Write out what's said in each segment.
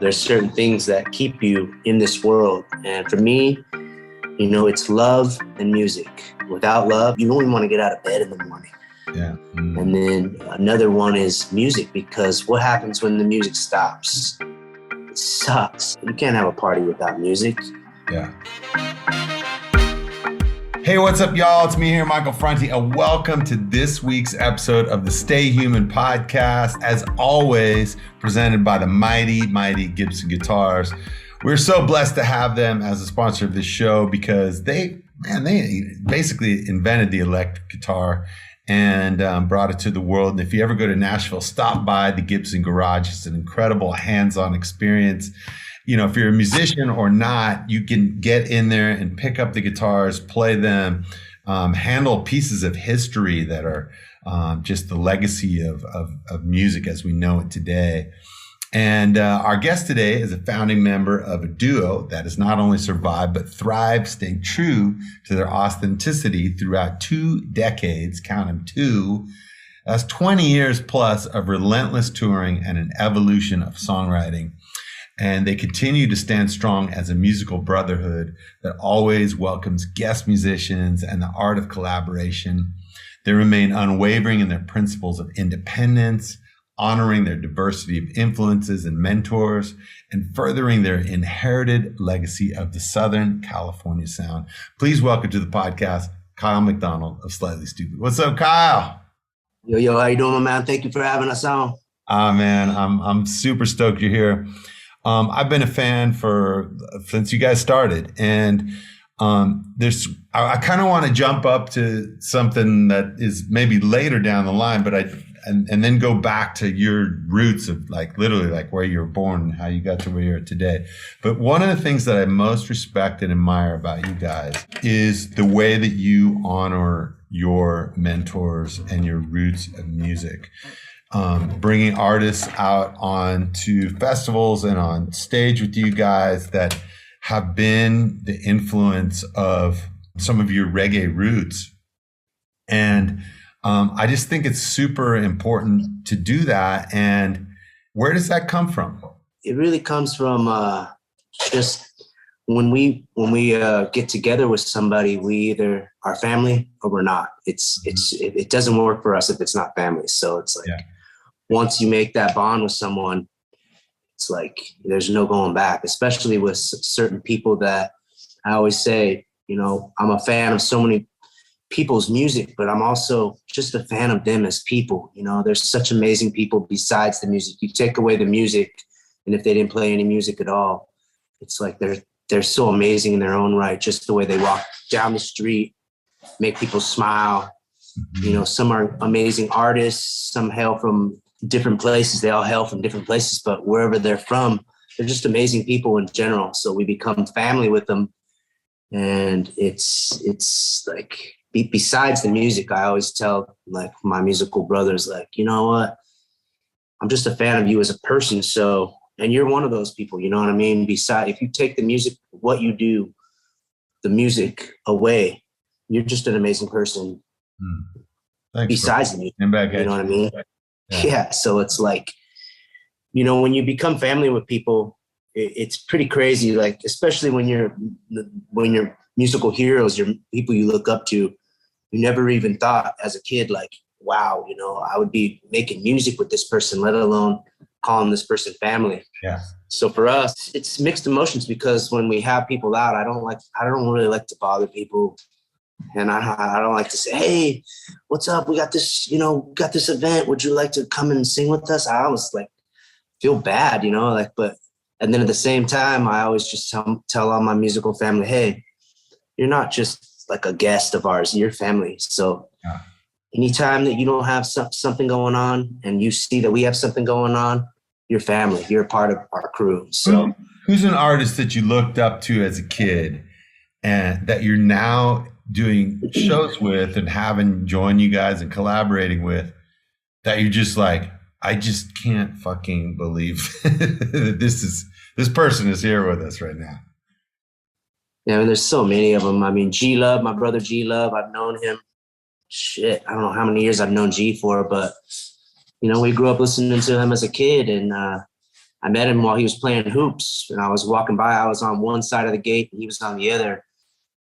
There's certain things that keep you in this world. And for me, it's love and music. Without love, you don't even want to get out of bed in the morning. Yeah. And then another one is music, because what happens when the music stops? It sucks. You can't have a party without music. Yeah. Hey, what's up, y'all? It's me here, Michael Franti, and welcome to this week's episode of the Stay Human podcast, as always, presented by the mighty Gibson Guitars. We're so blessed to have them as a sponsor of this show because they basically invented the electric guitar and brought it to the world. And if you ever go to Nashville, stop by the Gibson Garage. It's an incredible hands-on experience. You know, if you're a musician or not, you can get in there and pick up the guitars, play them, handle pieces of history that are just the legacy of music as we know it today. And our guest today is a founding member of a duo that has not only survived, but thrived, stayed true to their authenticity throughout 2 decades, count them 2. That's 20 years plus of relentless touring and an evolution of songwriting. And they continue to stand strong as a musical brotherhood that always welcomes guest musicians and the art of collaboration. They remain unwavering in their principles of independence, honoring their diversity of influences and mentors, and furthering their inherited legacy of the Southern California sound. Please welcome to the podcast, Kyle McDonald of Slightly Stoopid. What's up, Kyle? Yo, how you doing, my man? Thank you for having us on. Man, I'm super stoked you're here. I've been a fan since you guys started, and I kind of want to jump up to something that is maybe later down the line, but and then go back to your roots of literally where you were born and how you got to where you're at today. But one of the things that I most respect and admire about you guys is the way that you honor your mentors and your roots of music. Bringing artists out onto festivals and on stage with you guys that have been the influence of some of your reggae roots. And I just think it's super important to do that. And where does that come from? It really comes from just when we get together with somebody, we either are family or we're not. It doesn't work for us if it's not family. So it's once you make that bond with someone, it's there's no going back, especially with certain people that I always say, I'm a fan of so many people's music, but I'm also just a fan of them as people. There's such amazing people besides the music. You take away the music, and if they didn't play any music at all, it's they're so amazing in their own right. Just the way they walk down the street, make people smile. Some are amazing artists. Some hail from different places. They all hail from different places, but wherever they're from, they're just amazing people in general. So we become family with them. And it's besides the music, I always tell my musical brothers, you know what? I'm just a fan of you as a person. So, and you're one of those people, you know what I mean? If you take the music, what you do, the music away, you're just an amazing person. Thanks, besides the music, you know what I mean? Yeah. So it's when you become family with people, it's pretty crazy. Especially when you're musical heroes, your people you look up to, you never even thought as a kid, wow, I would be making music with this person, let alone calling this person family. Yeah. So for us, it's mixed emotions because when we have people out, I don't really like to bother people. And I don't like to say, hey, what's up? We got this, got this event. Would you like to come and sing with us? I always feel bad, and then at the same time, I always just tell all my musical family, hey, you're not just a guest of ours, you're family. So anytime that you don't have something going on and you see that we have something going on, you're family, you're a part of our crew. So who's an artist that you looked up to as a kid and that you're now doing shows with and having join you guys and collaborating with, that you're just I just can't fucking believe that this person is here with us right now? Yeah, there's so many of them. I mean, G-Love, my brother G-Love, I've known him. I don't know how many years I've known G for, but we grew up listening to him as a kid, and I met him while he was playing hoops, and I was walking by. I was on one side of the gate, and he was on the other.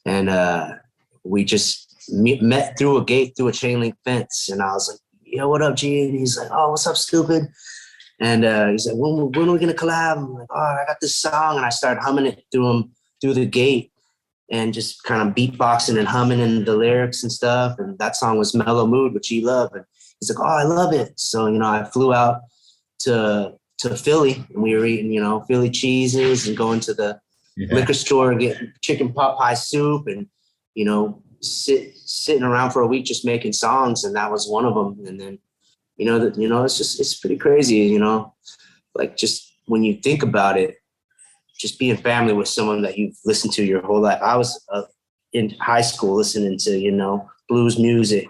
And we just met through a gate, through a chain link fence. And I was like, yo, what up, G? And he's like, oh, what's up, Stoopid? And he's like, when are we going to collab? I'm like, oh, I got this song. And I started humming it through the gate and just kind of beatboxing and humming in the lyrics and stuff. And that song was Mellow Mood, which he loved. And he's like, oh, I love it. So, I flew out to Philly, and we were eating, Philly cheeses and going to the liquor store and getting chicken pot pie soup and, sitting around for a week just making songs. And that was one of them. And then, it's pretty crazy, like just when you think about it, just being family with someone that you've listened to your whole life. I was in high school listening to, blues music,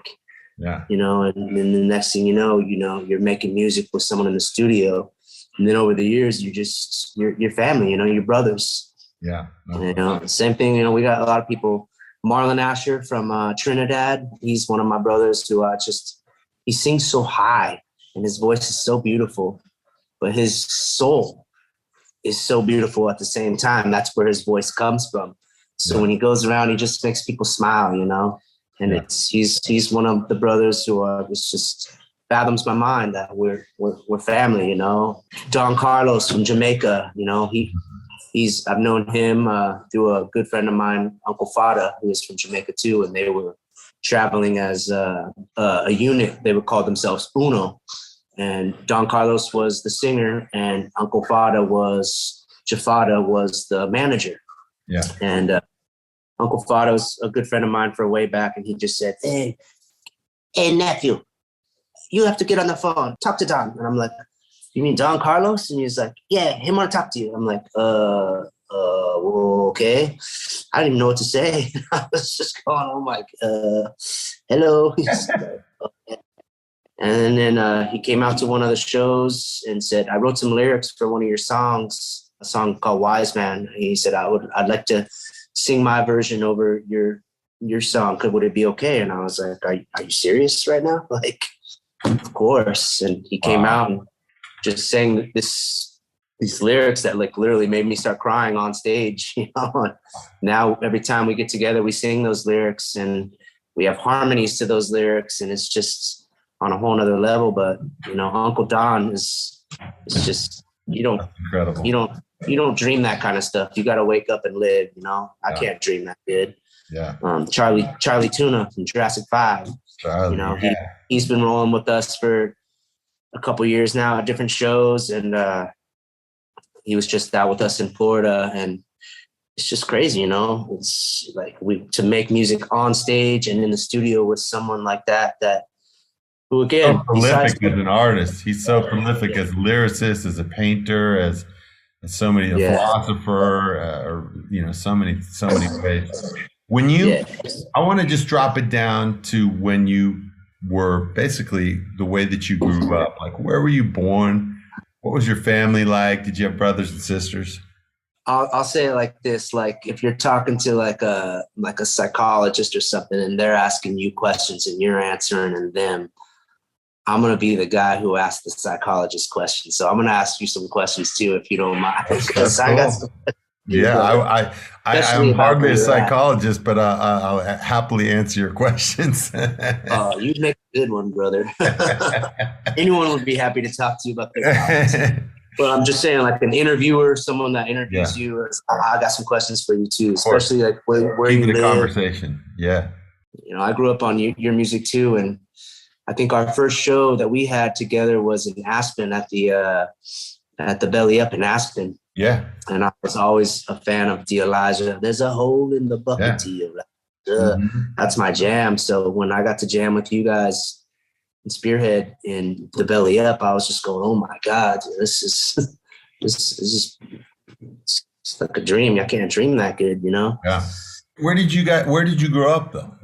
and then the next thing you're making music with someone in the studio. And then over the years, you're family, your brothers. Yeah. Same thing, we got a lot of people. Marlon Asher from Trinidad. He's one of my brothers who he sings so high and his voice is so beautiful, but his soul is so beautiful at the same time. That's where his voice comes from. So when he goes around, he just makes people smile, and he's one of the brothers who just fathoms my mind that we're family, Don Carlos from Jamaica, I've known him through a good friend of mine, Uncle Fada, who is from Jamaica too, and they were traveling as a unit. They would call themselves Uno, and Don Carlos was the singer, and Uncle Jafada was the manager. Yeah. And Uncle Fada was a good friend of mine for way back, and he just said, "Hey, nephew, you have to get on the phone, talk to Don." And I'm like, "You mean Don Carlos?" And he's like, "Yeah, him want to talk to you." I'm like, well, okay. I didn't even know what to say. I was just going, I'm like, hello. Okay. And then he came out to one of the shows and said, "I wrote some lyrics for one of your songs, a song called Wise Man." He said, I'd like to sing my version over your song. Would it be okay? And I was like, are you serious right now? Like, of course. And he came out and just sang these lyrics that like literally made me start crying on stage. And now every time we get together, we sing those lyrics and we have harmonies to those lyrics, and it's just on a whole nother level. But Uncle Don is just incredible. You don't dream that kind of stuff. You got to wake up and live. I can't dream that good. Yeah. Charlie Tuna from Jurassic 5. He's been rolling with us for a couple years now at different shows, and he was just out with us in Florida, and it's just crazy, It's like to make music on stage and in the studio with someone like that who again, so prolific as an artist. He's so prolific as a lyricist, as a painter, as so many a philosopher, so many ways. When I want to just drop it down to when you were basically the way that you grew up. Like, where were you born? What was your family like? Did you have brothers and sisters? I'll say it like this: like if you're talking to like a psychologist or something, and they're asking you questions and you're answering and them, I'm gonna be the guy who asked the psychologist questions. So I'm gonna ask you some questions too, if you don't mind. Cool. I got some. Yeah, I'm hardly a psychologist, but I'll happily answer your questions. Oh, you make a good one, brother. Anyone would be happy to talk to you about their problems. But I'm just saying, like an interviewer, someone that interviews you, I got some questions for you too, especially like where you live. Conversation. Yeah. I grew up on your music too, and I think our first show that we had together was in Aspen at the Belly Up in Aspen. Yeah. And I was always a fan of D'Elijah. There's a hole in the bucket, D'Elijah. That's my jam. So when I got to jam with you guys in Spearhead in the Belly Up, I was just going, oh my God, this is just it's like a dream. I can't dream that good, Yeah. Where did you grow up though?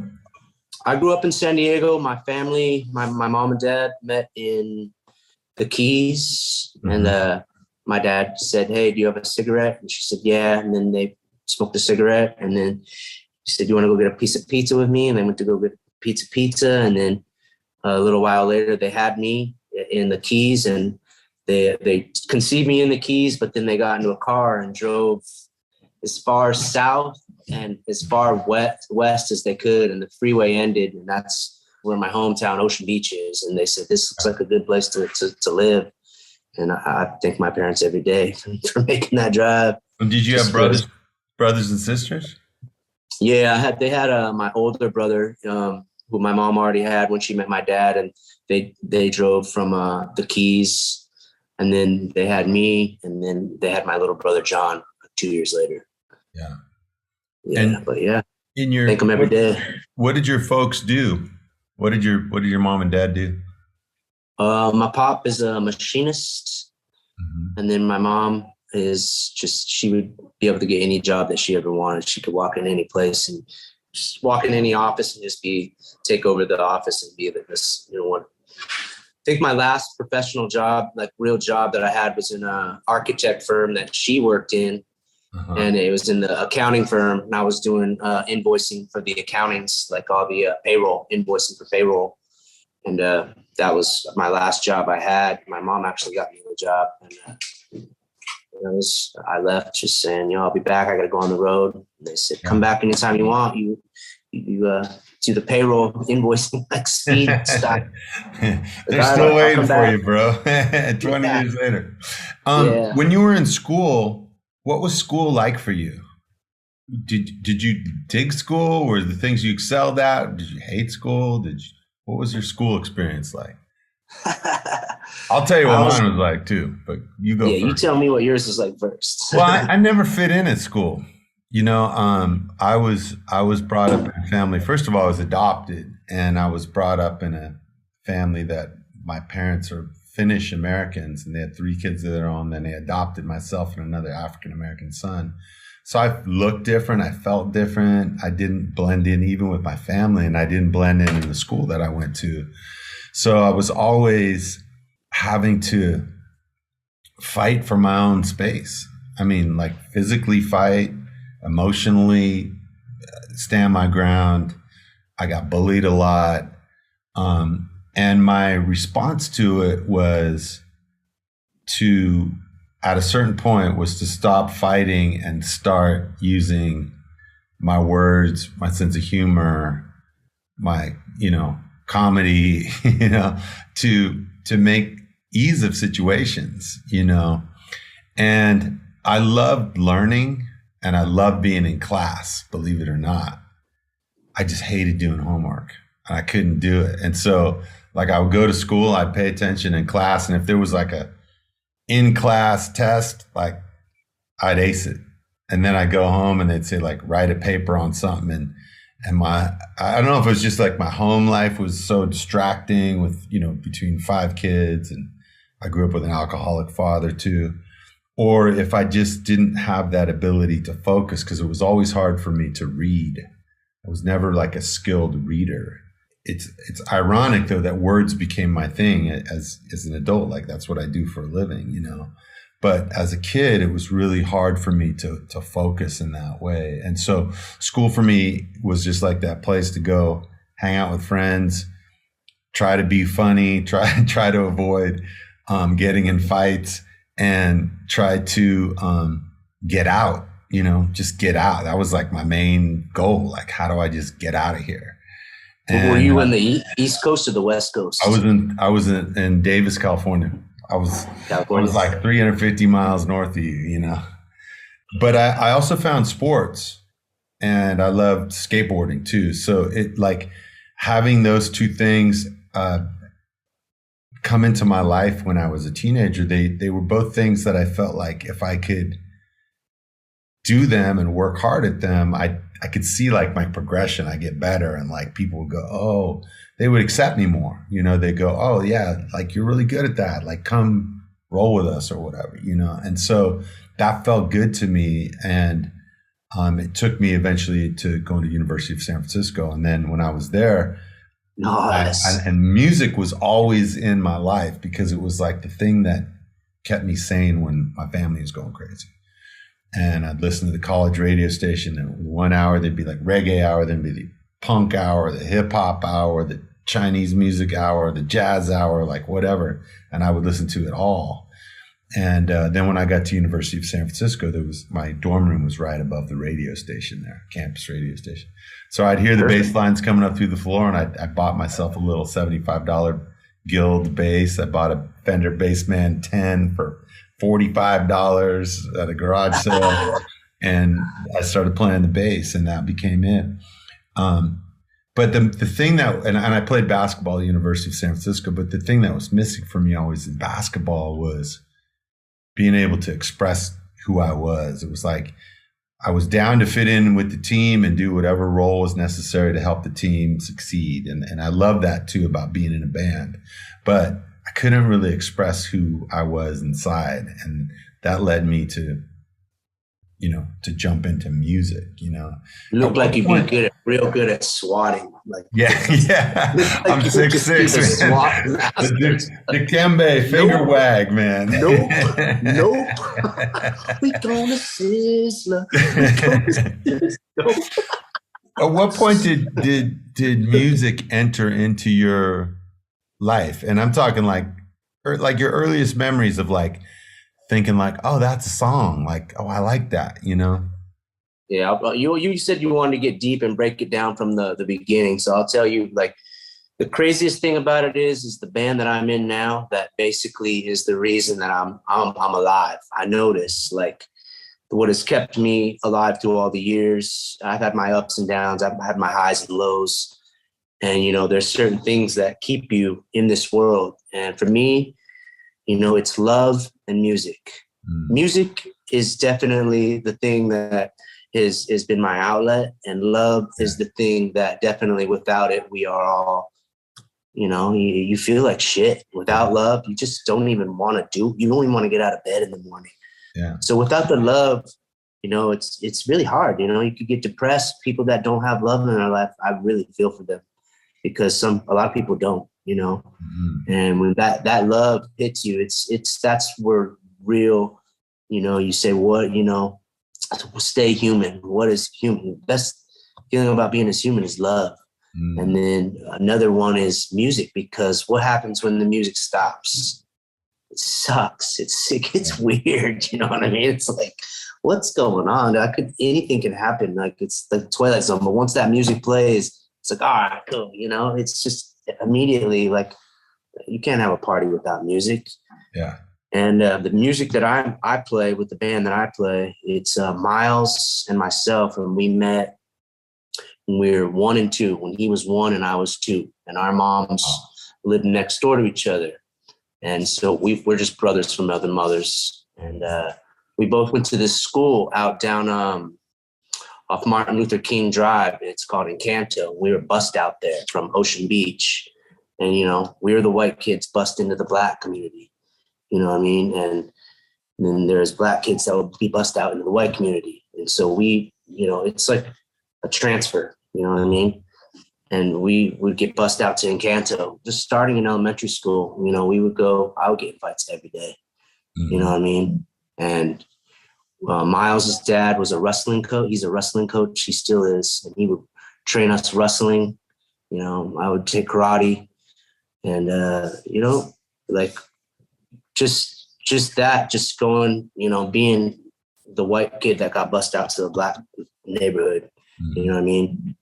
I grew up in San Diego. My family, my mom and dad met in the Keys, and my dad said, "Hey, do you have a cigarette?" And she said, "Yeah." And then they smoked a cigarette, and then he said, "You want to go get a piece of pizza with me?" And they went to go get pizza. And then a little while later, they had me in the Keys, and they conceived me in the Keys, but then they got into a car and drove as far south and as far west as they could, and the freeway ended, and that's where my hometown Ocean Beach is. And they said, this looks like a good place to live. And I thank my parents every day for making that drive. And did you have brothers and sisters? Yeah, they had my older brother, who my mom already had when she met my dad, and they drove from the Keys, and then they had me, and then they had my little brother John 2 years later. But thank them every day. What did your folks do? What did your mom and dad do? My pop is a machinist, and then my mom is she would be able to get any job that she ever wanted. She could walk in any place and just walk in any office and just take over the office and be this, what. I think my last professional job, like real job that I had, was in an architect firm that she worked in. And it was in the accounting firm, and I was doing invoicing for the accountings, like all the payroll, invoicing for payroll. And that was my last job I had. My mom actually got me the job, and I left just saying, I'll be back. I got to go on the road. And they said, come back anytime you want. You do the payroll invoicing like speed stuff. They're still waiting for you, bro. 20 years later. When you were in school, what was school like for you? Did you dig school? Were the things you excelled at? Did you hate school? What was your school experience like? I'll tell you what mine was like too, but you go first. You tell me what yours was like first. Well, I never fit in at school. I was brought up in a family. First of all, I was adopted, and I was brought up in a family that my parents are Finnish Americans, and they had 3 kids of their own. Then they adopted myself and another African American son. So I looked different. I felt different. I didn't blend in even with my family, and I didn't blend in the school that I went to. So I was always having to fight for my own space. I mean, like physically fight, emotionally stand my ground. I got bullied a lot. And my response to it was at a certain point, was to stop fighting and start using my words, my sense of humor, my, comedy, to make ease of situations, and I loved learning and I loved being in class, believe it or not. I just hated doing homework. I couldn't do it. And so I would go to school, I'd pay attention in class. And if there was like a in-class test, I'd ace it. And then I'd go home and they'd say write a paper on something. And I don't know if it was just my home life was so distracting with, between 5 kids, and I grew up with an alcoholic father too. Or if I just didn't have that ability to focus, because it was always hard for me to read. I was never a skilled reader. It's ironic though that words became my thing as an adult. That's what I do for a living, But as a kid, it was really hard for me to focus in that way. And so school for me was just that place to go hang out with friends, try to be funny, try to avoid getting in fights, and try to get out, just get out. That was my main goal. How do I just get out of here? And, were you in the East Coast or the West Coast? I was in Davis, California. I was 350 miles north of you, But I also found sports, and I loved skateboarding too. So it having those 2 things come into my life when I was a teenager. They were both things that I felt if I could do them and work hard at them, I could see my progression. I get better, and people would go, oh, they would accept me more. They go, oh yeah, you're really good at that. Come roll with us or whatever, And so that felt good to me. And it took me eventually to go to University of San Francisco. And then when I was there, and music was always in my life, because it was the thing that kept me sane when my family was going crazy. And I'd listen to the college radio station, and 1 hour, there'd be reggae hour, then be the punk hour, the hip hop hour, the Chinese music hour, the jazz hour, whatever. And I would listen to it all. And then when I got to University of San Francisco, my dorm room was right above the radio station there, campus radio station. So I'd hear the bass lines coming up through the floor, and I bought myself a little $75 Guild bass. I bought a Fender Bassman 10 for $45 at a garage sale, and I started playing the bass, and that became it. But the thing that, and I played basketball at the University of San Francisco, but the thing that was missing for me always in basketball was being able to express who I was. It was like I was down to fit in with the team and do whatever role was necessary to help the team succeed. And I love that too about being in a band. But I couldn't really express who I was inside. And that led me to jump into music, You look like you'd be real good at swatting. Like, yeah. Like I'm 6'6", man. The Dikembe finger wag, man. Nope. We gonna sizzle. At what point did music enter into your life? And I'm talking like your earliest memories of like thinking like, oh, that's a song. Like, oh, I like that, Yeah, you said you wanted to get deep and break it down from the beginning. So I'll tell you, like, the craziest thing about it is the band that I'm in now, that basically is the reason that I'm alive. I notice, like, what has kept me alive through all the years. I've had my ups and downs. I've had my highs and lows. And, there's certain things that keep you in this world. And for me, it's love and music. Music is definitely the thing that has been my outlet, and love is the thing that definitely, without it, we are all, you feel like shit. Without love, you just don't even want to you don't even want to get out of bed in the morning. Yeah. So without the love, it's really hard. You could get depressed. People that don't have love in their life, I really feel for them, because a lot of people don't, and when that love hits you, that's where real, you say, what, stay human. What is human? Best feeling about being a human is love. And then another one is music, because what happens when the music stops? It sucks. It gets weird. You know what I mean? It's like, what's going on? Anything can happen. Like, it's the Twilight Zone. But once that music plays, it's like, all right, cool. It's just immediately like, you can't have a party without music. Yeah. And the music that I play with the band that I play, it's Miles and myself, and we met when we were 1 and 2, when he was 1 and I was 2, and our moms lived next door to each other. And so we're just brothers from other mothers. And we both went to this school out down off Martin Luther King Drive. It's called Encanto. We were bussed out there from Ocean Beach. And, we were the white kids bussed into the black community. You know what I mean? And then there's black kids that would be bussed out into the white community. And so we, it's like a transfer, you know what I mean? And we would get bussed out to Encanto, just starting in elementary school. I would get in fights every day, you know what I mean? And Miles' dad was a wrestling coach. He's a wrestling coach. He still is. And he would train us wrestling. I would take karate. And, like, just going, being the white kid that got bussed out to the black neighborhood, you know what I mean?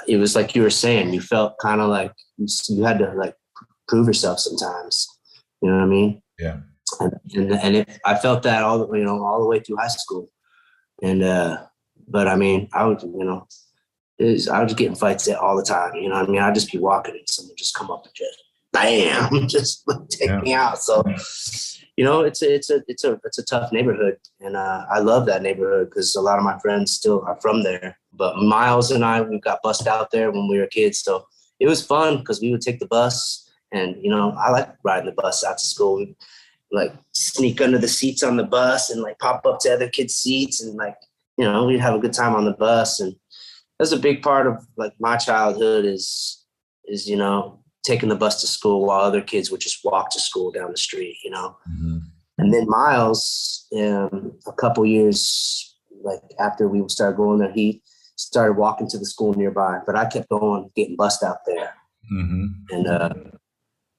It was like you were saying, you felt kind of like you had to like prove yourself sometimes, you know what I mean? Yeah. And I felt that all the way through high school. And, but I mean, I was getting fights all the time, you know what I mean? I'd just be walking and someone just come up and just, bam, just take me out. So, it's a tough neighborhood, and I love that neighborhood because a lot of my friends still are from there. But Miles and we got bussed out there when we were kids, so it was fun because we would take the bus, and I like riding the bus out to school. We'd like sneak under the seats on the bus and like pop up to other kids' seats, and like we'd have a good time on the bus. And that's a big part of like my childhood is taking the bus to school while other kids would just walk to school down the street, Mm-hmm. And then Miles, a couple years like after we started going there, he started walking to the school nearby, but I kept going, getting bussed out there. Mm-hmm. And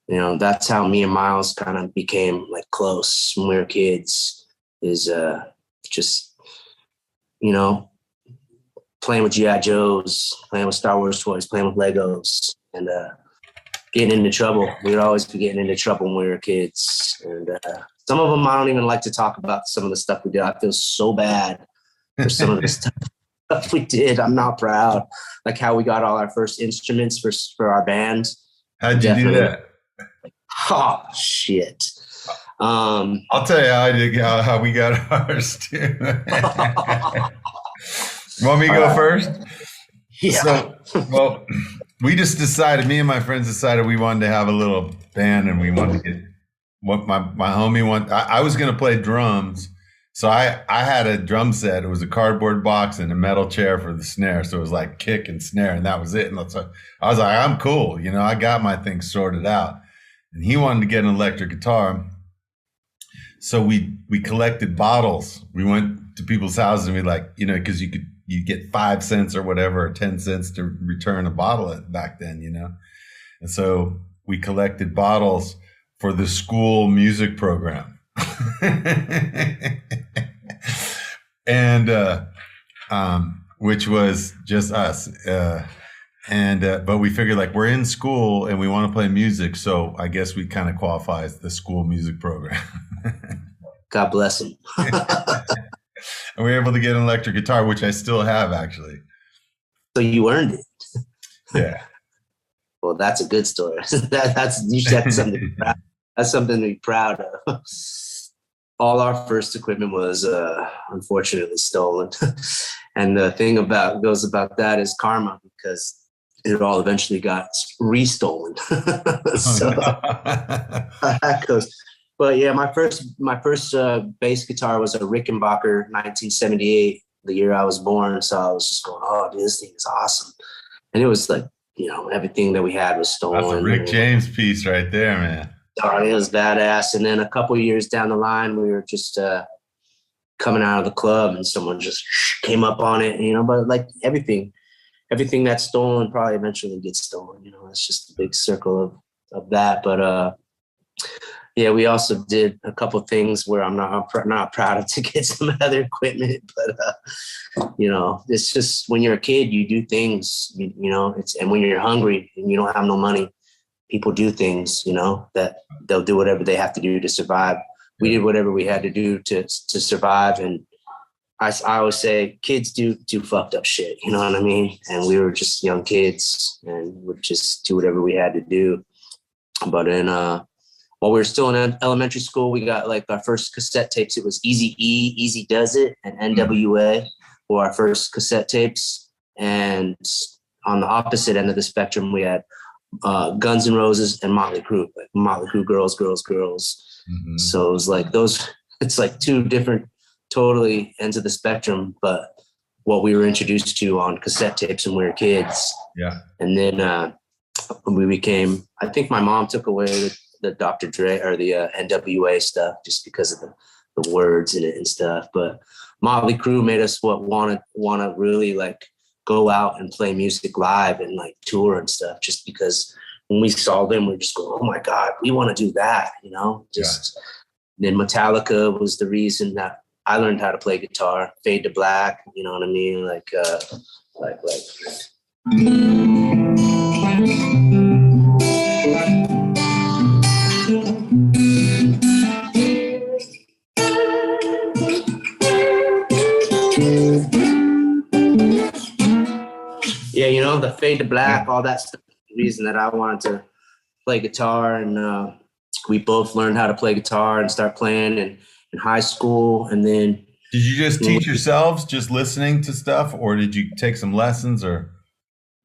that's how me and Miles kind of became like close when we were kids, is just, playing with G.I. Joes, playing with Star Wars toys, playing with Legos, and getting into trouble. We would always be getting into trouble when we were kids. And some of them, I don't even like to talk about some of the stuff we did. I feel so bad for some of the stuff we did. I'm not proud. Like how we got all our first instruments for our band. How'd you do that? Oh, shit. I'll tell you how we got ours too. Want me to go first? Yeah. So, we just decided, me and my friends decided we wanted to have a little band, and we wanted to get what my homie wanted. I was going to play drums. So I had a drum set. It was a cardboard box and a metal chair for the snare. So it was like kick and snare, and that was it. And I was like, I'm cool. I got my thing sorted out. And he wanted to get an electric guitar. So we collected bottles. We went to people's houses, and we because you get 5 cents or whatever, or 10 cents to return a bottle back then, And so we collected bottles for the school music program. And which was just us. But we figured, like, we're in school and we want to play music, so I guess we kind of qualify as the school music program. God bless him. And we were able to get an electric guitar, which I still have, actually. So you earned it. Yeah. Well, that's a good story. You should have something to be proud. That's something to be proud of. All our first equipment was unfortunately stolen. And the thing goes about that is karma, because it all eventually got restolen. So that goes. But yeah, my first bass guitar was a Rickenbacker 1978, the year I was born. So I was just going, oh, dude, this thing is awesome. And it was like, everything that we had was stolen. That's a Rick James piece right there, man. Oh, it was badass. And then a couple of years down the line, we were just coming out of the club, and someone just came up on it, but like everything that's stolen probably eventually gets stolen. It's just a big circle of that. But yeah, we also did a couple of things where I'm not proud of, to get some other equipment, but it's just, when you're a kid, you do things, and when you're hungry and you don't have no money, people do things, that they'll do whatever they have to do to survive. We did whatever we had to do to survive. And I always say kids do fucked up shit, you know what I mean? And we were just young kids and would just do whatever we had to do. But while we were still in elementary school, we got like our first cassette tapes. It was Easy E, Easy Does It, and NWA were our first cassette tapes. And on the opposite end of the spectrum, we had Guns N' Roses and Motley Crue. Like Motley Crue, girls. Mm-hmm. So it was like it's like two different totally ends of the spectrum, but what we were introduced to on cassette tapes when we were kids. Yeah. And then we became, I think my mom took away the Dr. Dre or the NWA stuff just because of the words in it and stuff. But Motley Crue made us want to really like go out and play music live and like tour and stuff, just because when we saw them, we're just going, oh my God, we want to do that, Then Metallica was the reason that I learned how to play guitar. Fade to Black, you know what I mean? Like. Yeah, the Fade to Black, all that stuff. The reason that I wanted to play guitar, and we both learned how to play guitar and start playing in high school. And then, did you just teach yourselves, just listening to stuff, or did you take some lessons? Or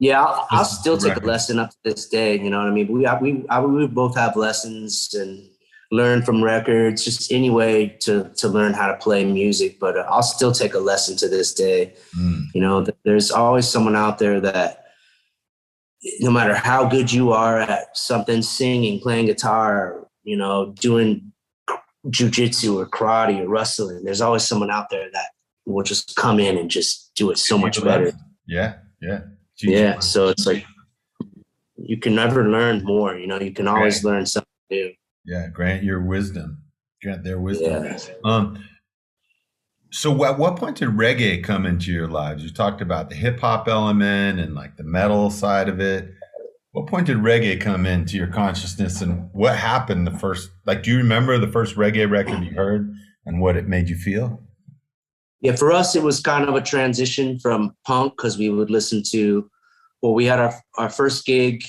yeah, I'll still take a lesson up to this day. You know what I mean? We both have lessons and learn from records, just any way to learn how to play music. But I'll still take a lesson to this day. There's always someone out there that, no matter how good you are at something, singing, playing guitar, doing jujitsu or karate or wrestling, there's always someone out there that will just come in and just do it so much better. Yeah. Yeah. So it's like, you can never learn more. You can always learn something new. Yeah, grant their wisdom. Yeah. So at what point did reggae come into your lives? You talked about the hip hop element and like the metal side of it. What point did reggae come into your consciousness, and what happened do you remember the first reggae record you heard and what it made you feel? Yeah, for us, it was kind of a transition from punk, because we would listen to, we had our first gig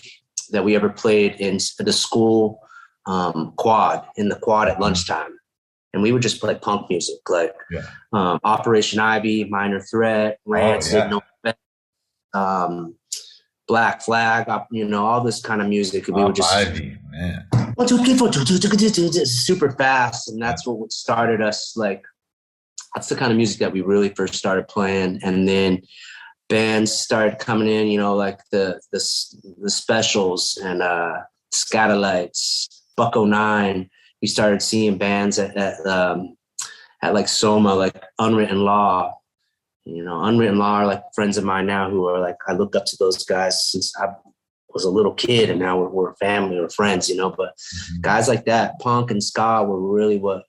that we ever played in the school quad at lunchtime. And we would just play punk music, like Operation Ivy, Minor Threat, Rancid, No Effect, Black Flag, all this kind of music. And we would just Ivy, man. 1, 2, 3, 4, super fast. And that's what started us. Like, that's the kind of music that we really first started playing. And then bands started coming in, like the Specials and Scatolites, Buck-O-Nine. We started seeing bands at like Soma, like Unwritten Law. Unwritten Law are like friends of mine now who are like, I look up to those guys since I was a little kid, and now we're family or friends, but guys like that, punk and ska were really what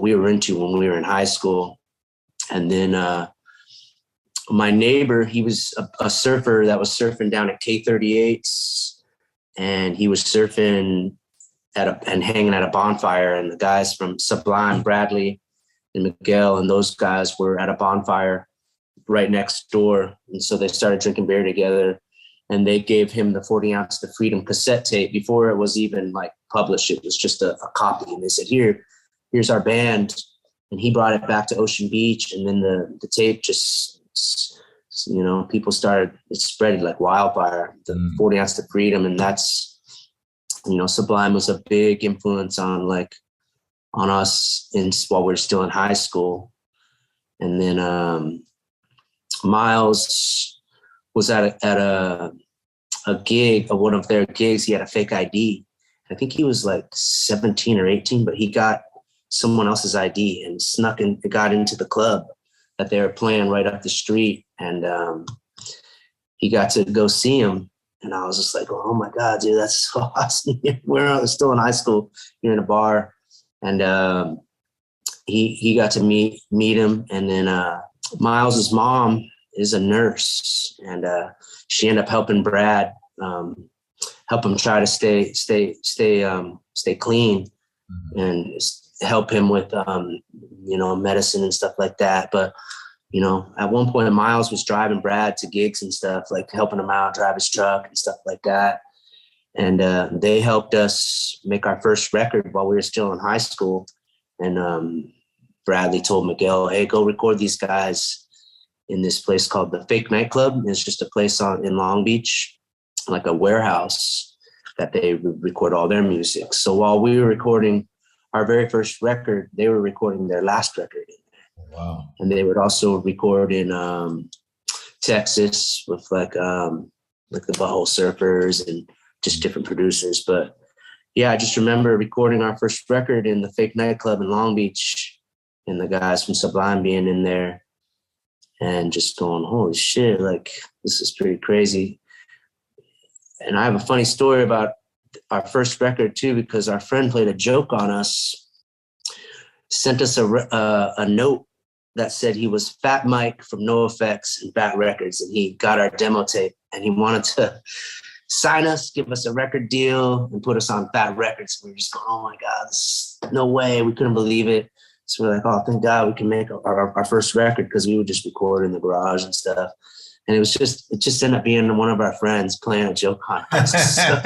we were into when we were in high school. And then my neighbor, he was a surfer that was surfing down at K38s, and he was surfing and hanging at a bonfire, and the guys from Sublime, Bradley and Miguel, and those guys were at a bonfire right next door. And so they started drinking beer together, and they gave him the 40 Ounce to Freedom cassette tape before it was even like published. It was just a copy. And they said, here's our band. And he brought it back to Ocean Beach. And then the tape just, people started, it spread like wildfire, the 40 Ounce to Freedom. And that's, Sublime was a big influence on us while we were still in high school. And then Miles was at a gig, one of their gigs. He had a fake ID. I think he was like 17 or 18, but he got someone else's ID and snuck in, got into the club that they were playing right up the street. And he got to go see him. And I was just like, oh my God, dude, that's so awesome. We're still in high school, you're in a bar. And he got to meet him. And then Miles's mom is a nurse, and she ended up helping Brad, help him try to stay clean, and help him with medicine and stuff like that. But at one point, Miles was driving Brad to gigs and stuff, like helping him out, drive his truck and stuff like that. And they helped us make our first record while we were still in high school. And Bradley told Miguel, hey, go record these guys in this place called the Fake Nightclub. It's just a place in Long Beach, like a warehouse that they record all their music. So while we were recording our very first record, they were recording their last record. Wow. And they would also record in Texas with like the Butthole Surfers and just different producers. But yeah, I just remember recording our first record in the Fake Nightclub in Long Beach, and the guys from Sublime being in there and just going, holy shit, like this is pretty crazy. And I have a funny story about our first record too, because our friend played a joke on us, sent us a note that said he was Fat Mike from NoFX and Fat Records, and he got our demo tape, and he wanted to sign us, give us a record deal, and put us on Fat Records. We were just going, oh my God, no way. We couldn't believe it. So we're like, oh, thank God we can make our first record, because we would just record in the garage and stuff. And it just ended up being one of our friends playing a joke on us. So,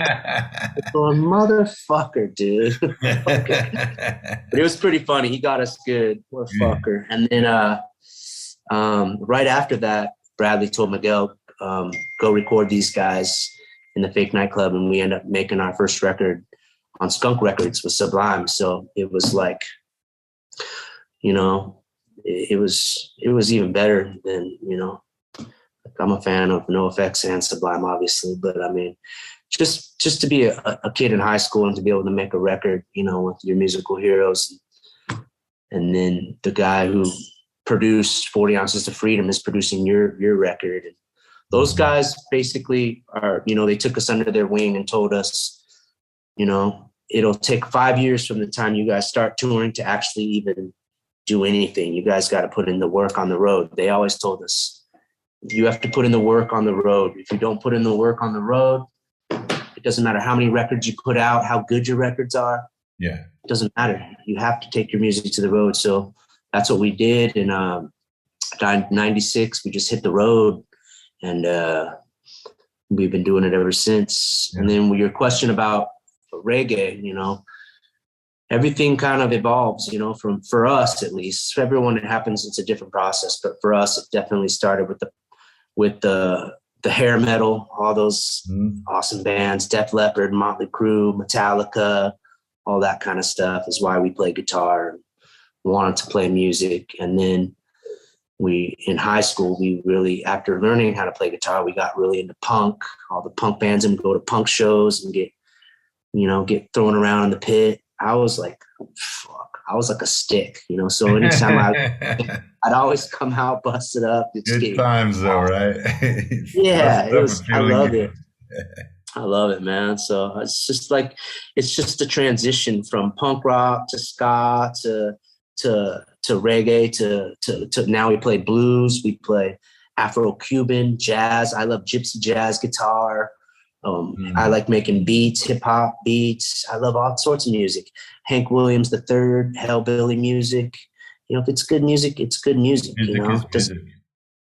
going, motherfucker, dude. Okay. But it was pretty funny. He got us good. What a fucker. And then right after that, Bradley told Miguel, go record these guys in the Fake Nightclub. And we ended up making our first record on Skunk Records with Sublime. So it was like, it was even better than, I'm a fan of NoFX and Sublime, obviously, but I mean, just to be a kid in high school and to be able to make a record, with your musical heroes, and then the guy who produced 40 Ounces to Freedom is producing your record, and Those guys basically are, they took us under their wing and told us, it'll take 5 years from the time you guys start touring to actually even do anything. You guys got to put in the work on the road. They always told us, you have to put in the work on the road. If you don't put in the work on the road, it doesn't matter how many records you put out, how good your records are. Yeah. It doesn't matter. You have to take your music to the road. So that's what we did. And 96, we just hit the road, and we've been doing it ever since. Yeah. And then your question about reggae, everything kind of evolves, for us, at least. For everyone it happens, it's a different process. But for us, it definitely started with the hair metal, all those awesome bands, Def Leppard, Motley Crue, Metallica, all that kind of stuff is why we play guitar and wanted to play music. And then in high school, we really, after learning how to play guitar, we got really into punk, all the punk bands, and go to punk shows and get thrown around in the pit. I was like, I was like a stick, so anytime I'd always come out busted up. Good times though, right? Yeah, I love it. I love it, man. So it's just a transition from punk rock to ska to reggae to now we play blues, we play Afro-Cuban, jazz. I love gypsy jazz guitar. I like making beats, hip hop beats. I love all sorts of music. Hank Williams III, Hellbilly music. If it's good music, it's good music. Music is music.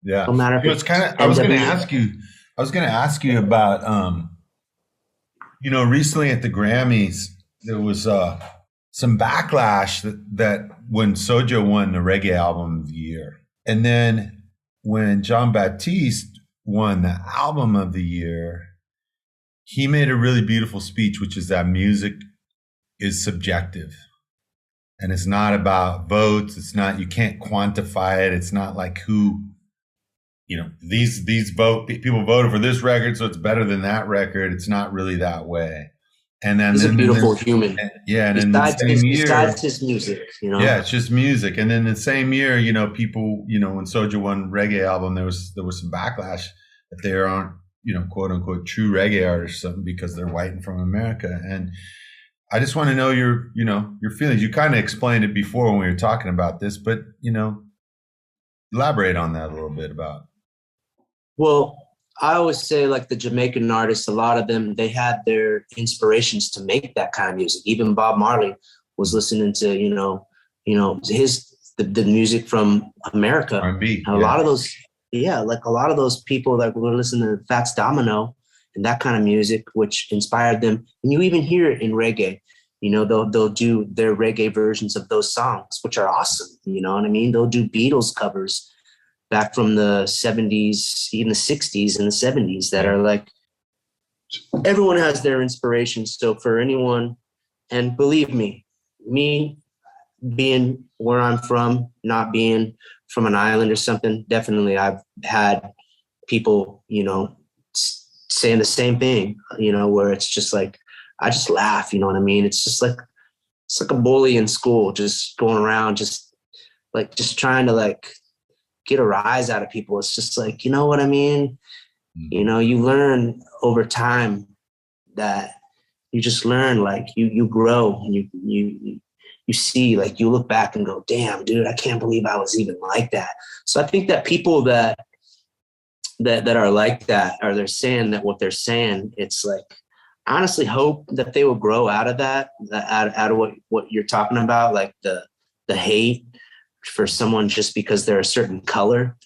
Yeah. No matter. It's kind of. I was going to ask you about. Recently at the Grammys, there was some backlash that when Soja won the Reggae Album of the Year, and then when John Baptiste won the Album of the Year, he made a really beautiful speech, which is that music is subjective and it's not about votes. It's not, you can't quantify it. It's not like these people voted for this record, so it's better than that record. It's not really that way. And then he's a beautiful human. Yeah. And besides his music, Yeah, it's just music. And then the same year, people, when Soja won Reggae Album, there was some backlash that they aren't, quote unquote, true reggae artists or something because they're white and from America. And I just want to know your feelings. You kind of explained it before when we were talking about this, but, elaborate on that a little bit about. Well, I always say like the Jamaican artists, a lot of them, they had their inspirations to make that kind of music. Even Bob Marley was listening to, the music from America. R&B, a lot of those, like a lot of those people that were listening to Fats Domino and that kind of music, which inspired them. And you even hear it in reggae. They'll do their reggae versions of those songs, which are awesome. You know what I mean? They'll do Beatles covers back from the 70s, even the 60s and the 70s that are like, everyone has their inspirations. So for anyone, and believe me being where I'm from, not being from an island or something, definitely I've had people, saying the same thing, where it's just like, I just laugh, you know what I mean? It's just like, it's like a bully in school, just going around, just trying to get a rise out of people. It's just like, you know what I mean? You learn over time that you just learn, you grow, and you see, you look back and go, damn, dude, I can't believe I was even like that. So I think that people that are like that, or they're saying that what they're saying, it's like, I honestly hope that they will grow out of that, out of what you're talking about, like the hate for someone just because they're a certain color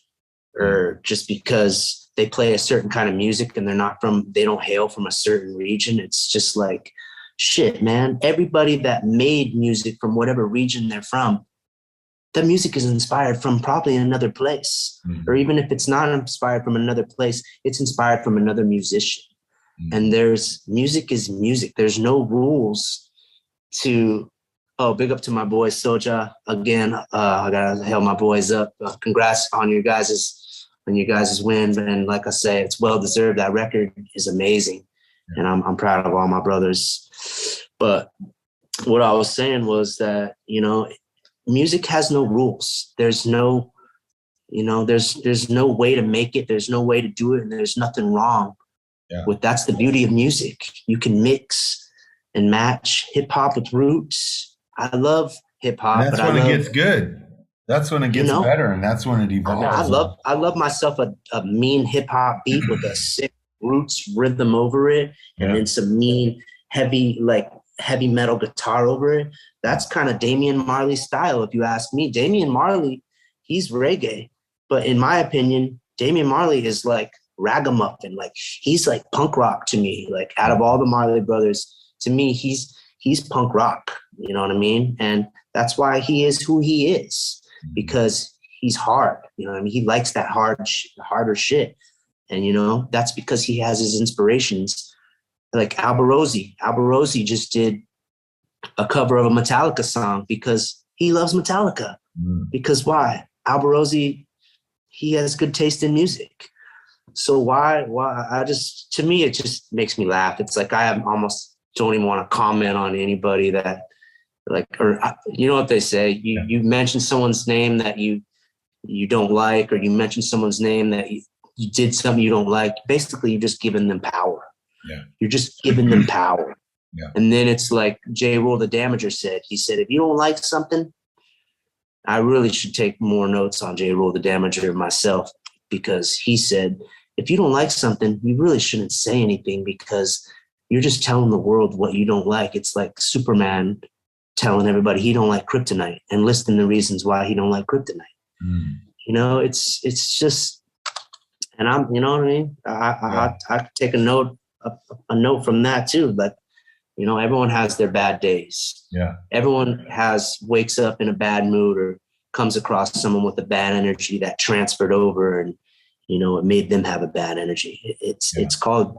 or just because they play a certain kind of music and they don't hail from a certain region. It's just like, shit, man, everybody that made music from whatever region they're from, the music is inspired from probably another place. Or even if it's not inspired from another place, it's inspired from another musician. And music is music. There's no rules big up to my boy Soja again. I gotta hail my boys up. Congrats on your guys' win. And like I say, it's well deserved. That record is amazing, and I'm proud of all my brothers. But what I was saying was that music has no rules. There's no You know, there's no way to make it. There's no way to do it. And there's nothing wrong with, that's the beauty of music. You can mix and match hip hop with roots. I love hip hop. That's when it gets good. That's when it gets better. And that's when it evolves. I love myself a mean hip hop beat with a sick roots rhythm over it. And then some mean heavy metal guitar over it. That's kind of Damian Marley's style. If you ask me, Damian Marley, he's reggae. But in my opinion, Damian Marley is like ragamuffin. Like he's like punk rock to me. Like out of all the Marley brothers, to me, he's punk rock. You know what I mean? And that's why he is who he is, because he's hard. You know what I mean? He likes that harder shit. And, you know, that's because he has his inspirations. Like Alborosie. Alborosie just did a cover of a Metallica song because he loves Metallica. Because why? Alborosie, he has good taste in music. So why to me, it just makes me laugh. It's like I almost don't even want to comment on anybody that, like, or you know what they say, you mention someone's name that you don't like, or you mention someone's name that you did something you don't like. Basically, you're just giving them power. You're just giving them power. And then it's like J. Rule the Damager said. He said, if you don't like something, I really should take more notes on J. Rule the Damager myself, because he said, if you don't like something, you really shouldn't say anything, because you're just telling the world what you don't like. It's like Superman telling everybody he don't like kryptonite and listing the reasons why he don't like kryptonite. You know, it's just, and I'm, you know what I mean? I take a note from that too. But, you know, everyone has their bad days. Everyone wakes up in a bad mood or comes across someone with a bad energy that transferred over, and, you know, it made them have a bad energy. It's called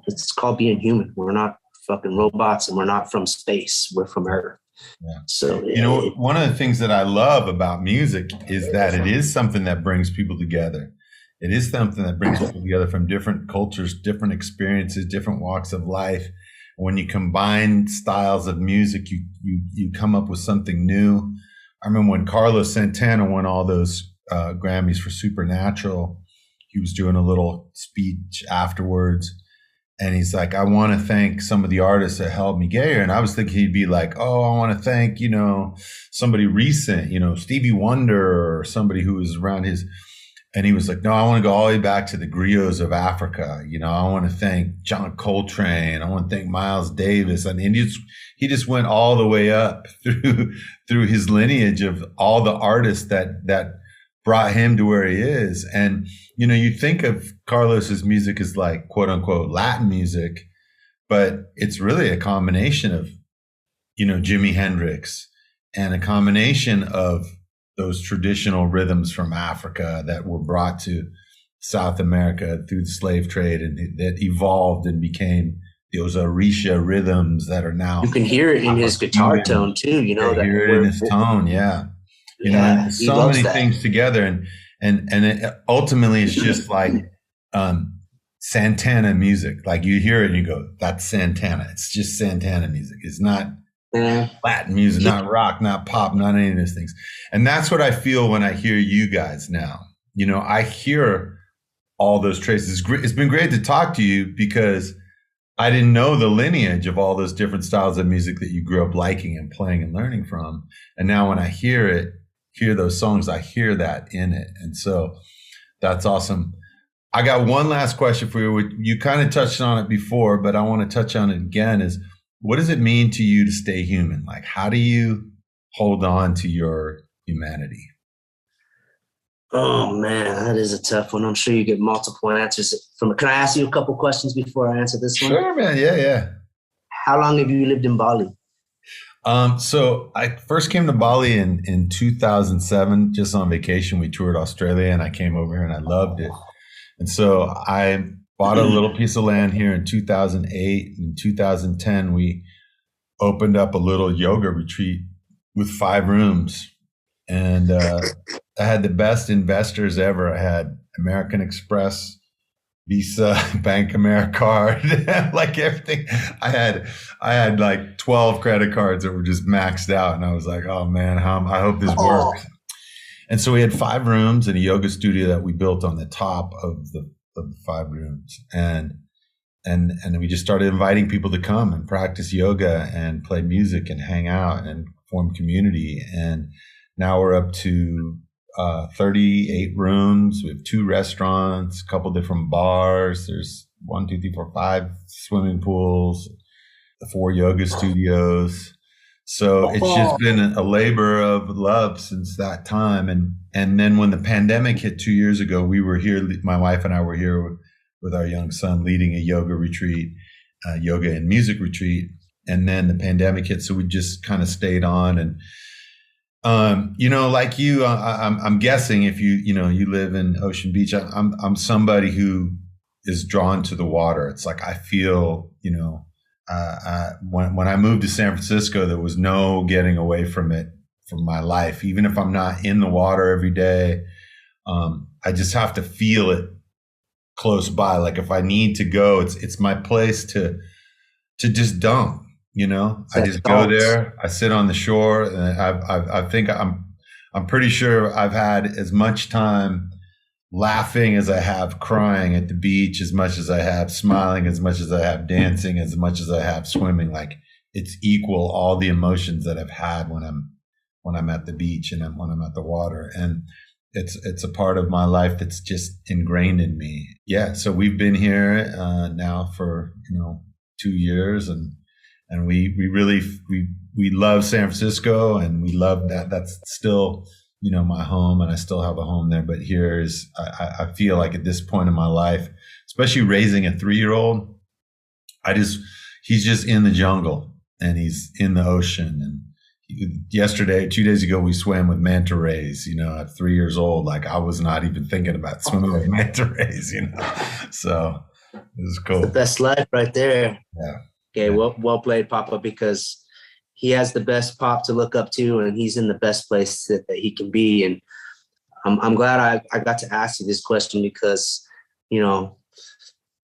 being human. We're not fucking robots, and we're not from space. We're from Earth. So, you know, one of the things that I love about music is that it is something that brings people together. It is something that brings people together from different cultures, different experiences, different walks of life. When you combine styles of music, you come up with something new. I remember when Carlos Santana won all those Grammys for Supernatural, he was doing a little speech afterwards. And he's like, I want to thank some of the artists that helped me get here. And I was thinking he'd be like, oh, I want to thank, you know, somebody recent, you know, Stevie Wonder or somebody who was around his. And he was like, no, I want to go all the way back to the griots of Africa. You know, I want to thank John Coltrane. I want to thank Miles Davis. And he just went all the way up through his lineage of all the artists that brought him to where he is. And, you know, you think of Carlos's music as like, quote unquote, Latin music, but it's really a combination of, you know, Jimi Hendrix and a combination of those traditional rhythms from Africa that were brought to South America through the slave trade, and that evolved and became those Orisha rhythms that are now. You can hear it in his guitar tone too, you know. You hear it in his tone, You know, so many things together, and it, ultimately it's just like Santana music. Like you hear it and you go, that's Santana. It's just Santana music. It's not Latin music, not rock, not pop, not any of those things. And that's what I feel when I hear you guys now. You know, I hear all those traces. It's been great to talk to you, because I didn't know the lineage of all those different styles of music that you grew up liking and playing and learning from. And now when I hear those songs, I hear that in it. And so that's awesome. I got one last question for you. You kind of touched on it before, but I want to touch on it again, is what does it mean to you to stay human? Like, how do you hold on to your humanity? Oh man, that is a tough one. I'm sure you get multiple answers from it. Can I ask you a couple questions before I answer this one? Sure, man. Yeah. How long have you lived in Bali? So I first came to Bali in 2007, just on vacation. We toured Australia, and I came over here and I loved it. And so I bought a little piece of land here in 2008. In 2010, we opened up a little yoga retreat with 5 rooms. And I had the best investors ever. I had American Express, Visa, Bank Americard, like everything. I had like 12 credit cards that were just maxed out. And I was like, oh man, I hope this works. And so we had 5 rooms and a yoga studio that we built on the top of the 5 rooms. And we just started inviting people to come and practice yoga and play music and hang out and form community. And now we're up to 38 rooms. We have 2 restaurants, a couple different bars. There's 5 swimming pools, 4 yoga studios. So it's just been a labor of love since that time. And then when the pandemic hit 2 years ago, we were here, my wife and I were here with our young son leading a yoga retreat, yoga and music retreat. And then the pandemic hit, so we just kind of stayed on. And like you, I'm guessing if you live in Ocean Beach, I'm somebody who is drawn to the water. It's like I feel, when I moved to San Francisco, there was no getting away from it, from my life. Even if I'm not in the water every day, I just have to feel it close by. Like if I need to go, it's my place to just dump. I just go there. I sit on the shore, and I think I'm pretty sure I've had as much time laughing as I have crying at the beach, as much as I have smiling, as much as I have dancing, as much as I have swimming. Like it's equal, all the emotions that I've had when I'm at the beach and when I'm at the water. And it's a part of my life that's just ingrained in me. Yeah. So we've been here now for 2 years, and we really love San Francisco, and we love that. That's still my home, and I still have a home there. But here is, I feel like at this point in my life, especially raising a 3-year-old, he's just in the jungle and he's in the ocean. And 2 days ago, we swam with manta rays. At 3 years old, like I was not even thinking about swimming with manta rays. So it was cool. The best life right there. Yeah. Okay, well played, Papa, because he has the best pop to look up to, and he's in the best place that he can be. And I'm glad I got to ask you this question because,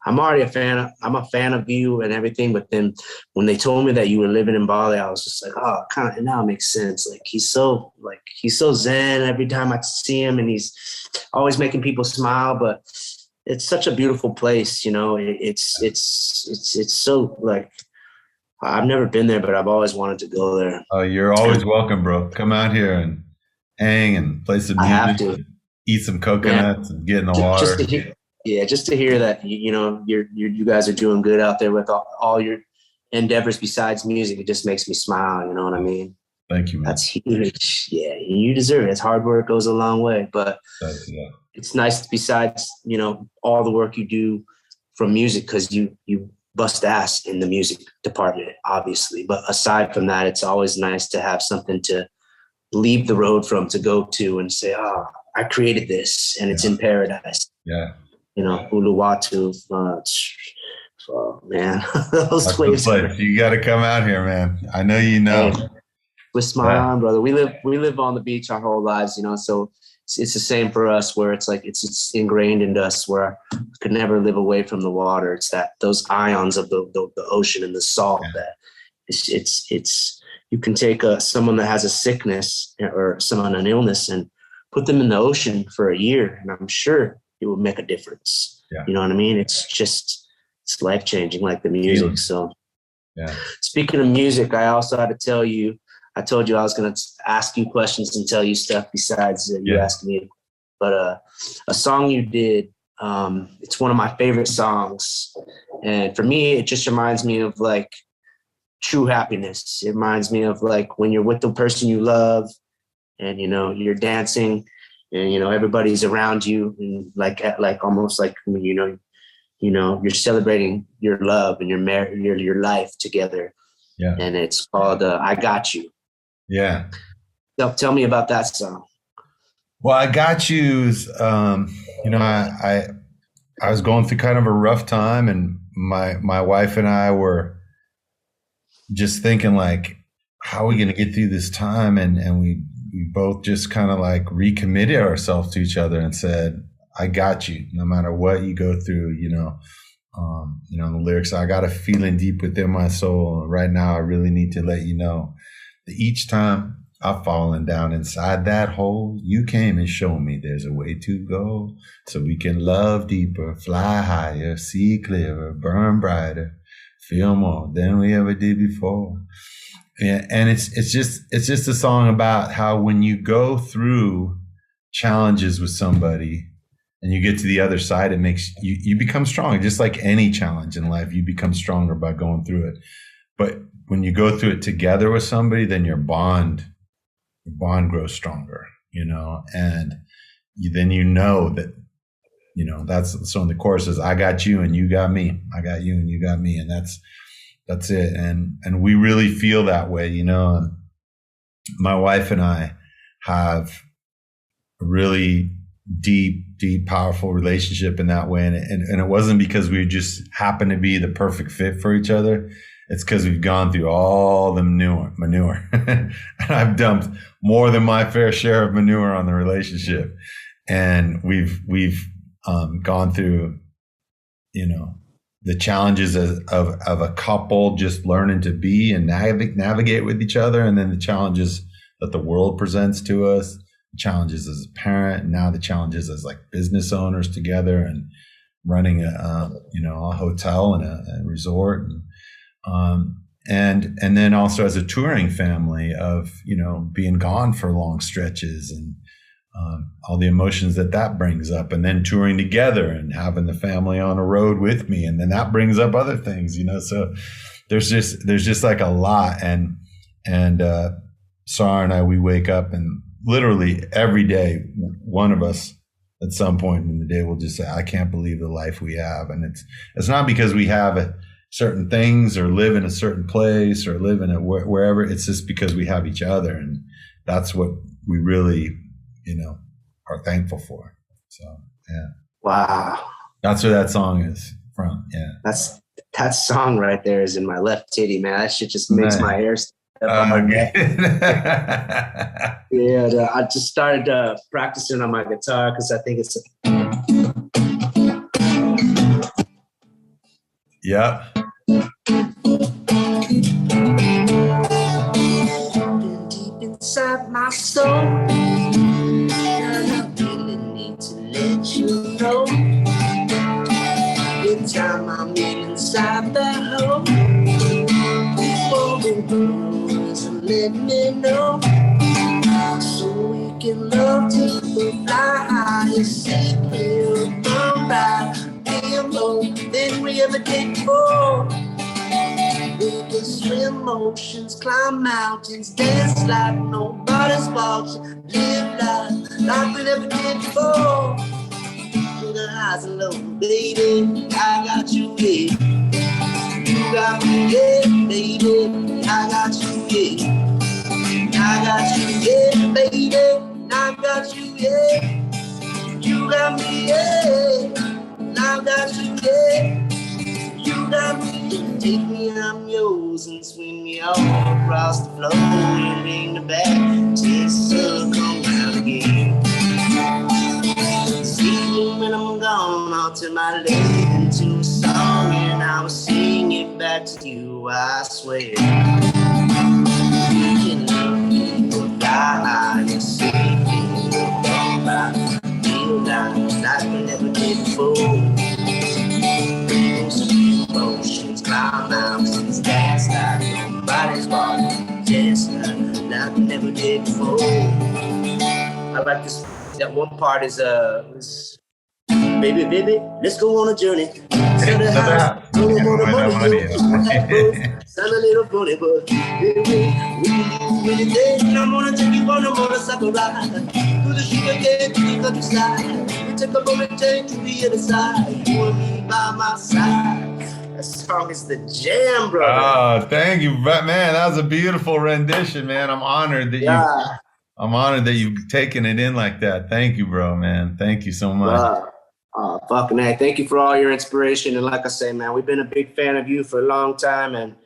I'm already a fan. I'm a fan of you and everything. But then when they told me that you were living in Bali, I was just like, oh, kind of now it makes sense. Like he's so zen every time I see him, and he's always making people smile. But it's such a beautiful place, it's so like, I've never been there, but I've always wanted to go there. Oh, you're always welcome, bro. Come out here and hang and play some music. I have to eat some coconuts and get in the water. Just to hear that, you guys are doing good out there with all your endeavors besides music. It just makes me smile. You know what I mean? Thank you, man. That's huge. Yeah, you deserve it. It's hard work goes a long way, but it's nice besides, all the work you do from music, because you bust ass in the music department, obviously. But aside from that, it's always nice to have something to leave the road from, to go to and say, oh, I created this and it's in paradise. Yeah. Uluwatu, man. Those waves. You got to come out here, man. I know you know. Hey, with smile on, brother. We live on the beach our whole lives, so it's the same for us, where it's like it's ingrained into us, where we could never live away from the water. It's that those ions of the ocean and the salt that it's you can take someone that has a sickness or someone an illness and put them in the ocean for a year, and I'm sure it will make a difference. Yeah. You know what I mean? It's life changing, like the music. So speaking of music, I also had to tell you. I told you I was going to ask you questions and tell you stuff besides you asking me. But a song you did, it's one of my favorite songs. And for me, it just reminds me of like true happiness. It reminds me of like when you're with the person you love and, you're dancing and, everybody's around you and like almost like, you're celebrating your love and your life together. Yeah. And it's called I Got You. Yeah. Tell me about that song. Well, I Got You. I was going through kind of a rough time, and my wife and I were just thinking like, how are we going to get through this time? And we both just kind of like recommitted ourselves to each other and said, I got you, no matter what you go through, the lyrics, I got a feeling deep within my soul. Right now, I really need to let you know that each time I've fallen down inside that hole. You came and showed me there's a way to go, so we can love deeper, fly higher, see clearer, burn brighter, feel more than we ever did before. And it's just a song about how when you go through challenges with somebody and you get to the other side, it makes you become strong. Just like any challenge in life, you become stronger by going through it. But when you go through it together with somebody, then your bond grows stronger, and then that, that's, so in the chorus is, I got you and you got me, I got you and you got me. And that's it. And we really feel that way, my wife and I have a really deep, powerful relationship in that way. And it wasn't because we just happened to be the perfect fit for each other. It's because we've gone through all the manure. And I've dumped more than my fair share of manure on the relationship. And we've gone through, the challenges of a couple just learning to be and navigate with each other. And then the challenges that the world presents to us, challenges as a parent, and now the challenges as like business owners together and running a hotel and a resort. And then also as a touring family of, being gone for long stretches and all the emotions that brings up, and then touring together and having the family on a road with me. And then that brings up other things, so there's just like a lot. And Sarah and I, we wake up and literally every day, one of us at some point in the day will just say, I can't believe the life we have. And it's not because we have certain things or live in a certain place or live in wherever. It's just because we have each other, and that's what we really are thankful for. So yeah, Wow, that's where that song is from. Yeah, that song right there is in my left titty, man. That shit just makes my hair stand up on my neck. Yeah, I just started practicing on my guitar because I think it's yeah. Deep inside my soul, and I really need to let you know. Every time I'm inside that hole, before the blues and let me know, so we can love to fly high, see clear, burn bright, feel more than we ever did before. We can swim oceans, climb mountains, dance like nobody's watching, live life like we never did before. Through the highs and lows, baby, I got you, yeah. You got me, yeah, baby, I got you, yeah. I got you, yeah, baby, I got you, yeah. You got me, yeah, I got you, yeah. You got me, take me, I'm yours, and swing me all across the floor. And ring the back, till the sun come out again. See you when I'm gone, I'll turn my lips into a song, and I will sing it back to you, I swear. You can love me or die, you see me, you'll come back, feel down like we never did before. Oceans, climb mountains, dance like nobody's watching, just like we never did before. I like this. That one part is baby, baby, let's go on a journey. Sell the house, roll on the money, sell a little pony, but baby, we can do anything. I'm gonna take you on a motorcycle ride through the sugar cane, to the countryside. We take a bullet train to the other side. You and me by my side. That song is the jam, brother. Oh, thank you, man. That was a beautiful rendition, man. I'm honored that you've taken it in like that. Thank you, bro, man. Thank you so much. Fucking A. Thank you for all your inspiration. And like I say, man, we've been a big fan of you for a long time. And,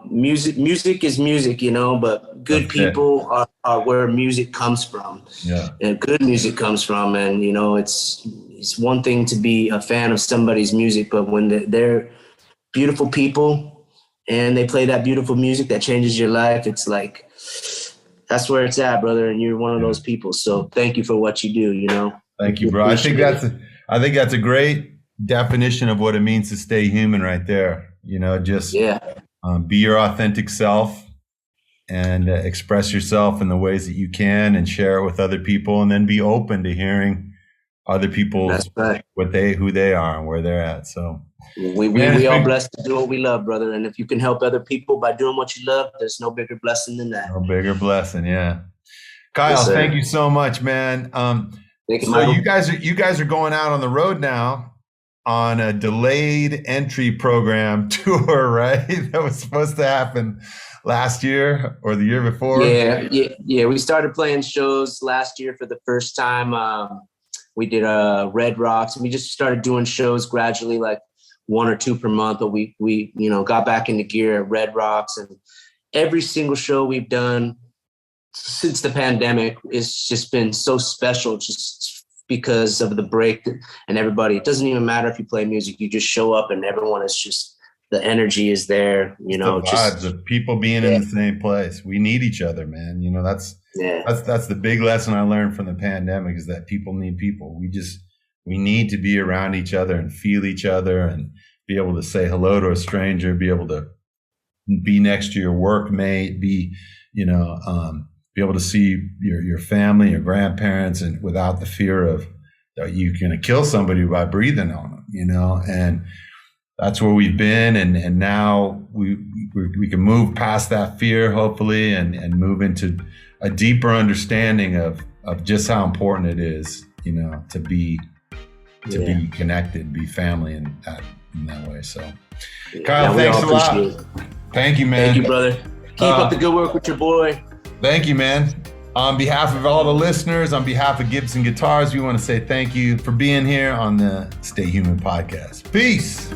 music is music, but good That's people are where music comes from. Yeah. And good music comes from. And, it's one thing to be a fan of somebody's music, but when they're beautiful people and they play that beautiful music that changes your life, it's like That's where it's at, brother. And you're one of those people. So thank you for what you do, you know? Thank you, bro. I think that's a great definition of what it means to stay human right there. You know, just be your authentic self and express yourself in the ways that you can and share it with other people, and then be open to hearing other people, who they are and where they're at. So we all blessed to do what we love, brother. And if you can help other people by doing what you love, there's no bigger blessing than that. No bigger blessing. Yeah. Kyle, thank you so much, man. Thank you, so Michael. you guys are going out on the road now on a delayed entry program tour, right? That was supposed to happen last year or the year before. Yeah. We started playing shows last year for the first time. We did Red Rocks. We just started doing shows gradually, like 1 or 2 per month. But we got back into gear at Red Rocks, and every single show we've done since the pandemic it's just been so special, just because of the break and everybody. It doesn't even matter if you play music; you just show up and everyone is just. The energy is there, you know. The vibes of people being in the same place. We need each other, man. You know, that's the big lesson I learned from the pandemic, is that people need people. We need to be around each other and feel each other and be able to say hello to a stranger, be able to be next to your workmate, be able to see your family, your grandparents, and without the fear of that you're going to kill somebody by breathing on them, you know. And that's where we've been, and now we can move past that fear, hopefully, and move into a deeper understanding of just how important it is, you know, to be connected, be family in that way. So, Kyle, thanks a lot. Thank you, man. Thank you, brother. Keep up the good work with your boy. Thank you, man. On behalf of all the listeners, on behalf of Gibson Guitars, we want to say thank you for being here on the Stay Human podcast. Peace.